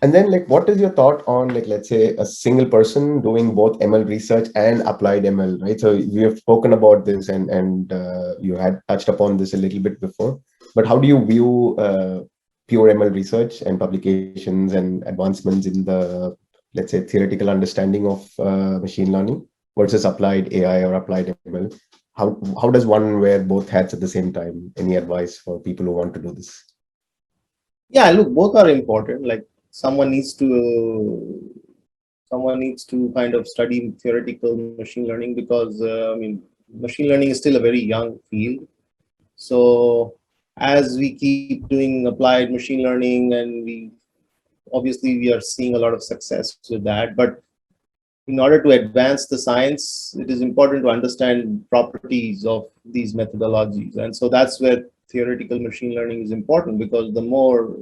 And then, like, what is your thought on, like, let's say a single person doing both ML research and applied ML, right? So we have spoken about this, and you had touched upon this a little bit before. But how do you view pure ML research and publications and advancements in the, let's say, theoretical understanding of machine learning versus applied AI or applied ML? How does one wear both hats at the same time? Any advice for people who want to do this? Yeah, look, both are important. Like someone needs to kind of study theoretical machine learning because I mean, machine learning is still a very young field. So as we keep doing applied machine learning, and we are seeing a lot of success with that, but in order to advance the science, it is important to understand properties of these methodologies. And so that's where theoretical machine learning is important, because the more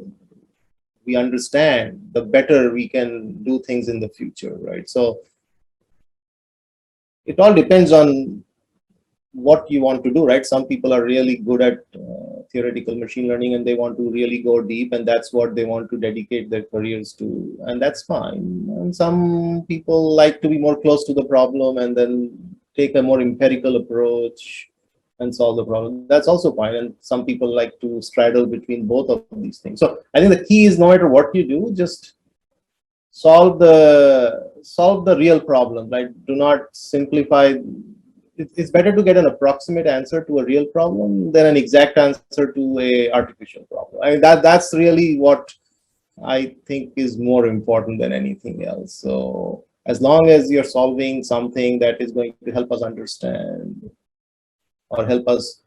we understand, the better we can do things in the future, right? So it all depends on what you want to do, right? Some people are really good at theoretical machine learning and they want to really go deep, and that's what they want to dedicate their careers to, and that's fine. And some people like to be more close to the problem and then take a more empirical approach and solve the problem. That's also fine. And some people like to straddle between both of these things. So I think the key is, no matter what you do, just solve the real problem, right? Do not simplify. It's better to get an approximate answer to a real problem than an exact answer to a artificial problem. I mean, that's really what I think is more important than anything else. So as long as you're solving something that is going to help us understand or help us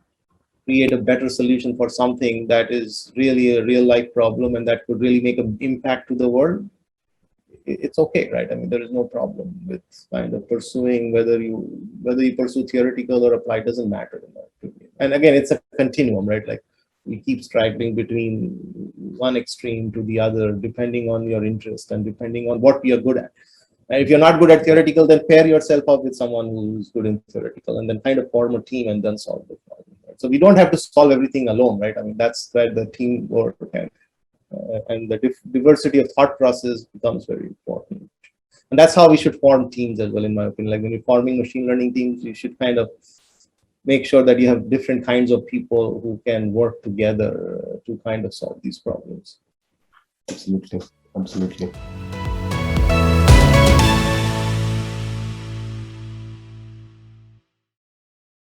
create a better solution for something that is really a real life problem and that could really make an impact to the world, it's okay, right? I mean, there is no problem with kind of pursuing whether you pursue theoretical or applied, doesn't matter in that opinion. And again, it's a continuum, right? Like we keep straggling between one extreme to the other, depending on your interest and depending on what you're good at. And if you're not good at theoretical, then pair yourself up with someone who's good in theoretical, and then kind of form a team and then solve the problem. Right? So we don't have to solve everything alone, right? I mean, that's where the teamwork and the diversity of thought process becomes very important. And that's how we should form teams as well, in my opinion. Like when you're forming machine learning teams, you should kind of make sure that you have different kinds of people who can work together to kind of solve these problems. Absolutely. Absolutely.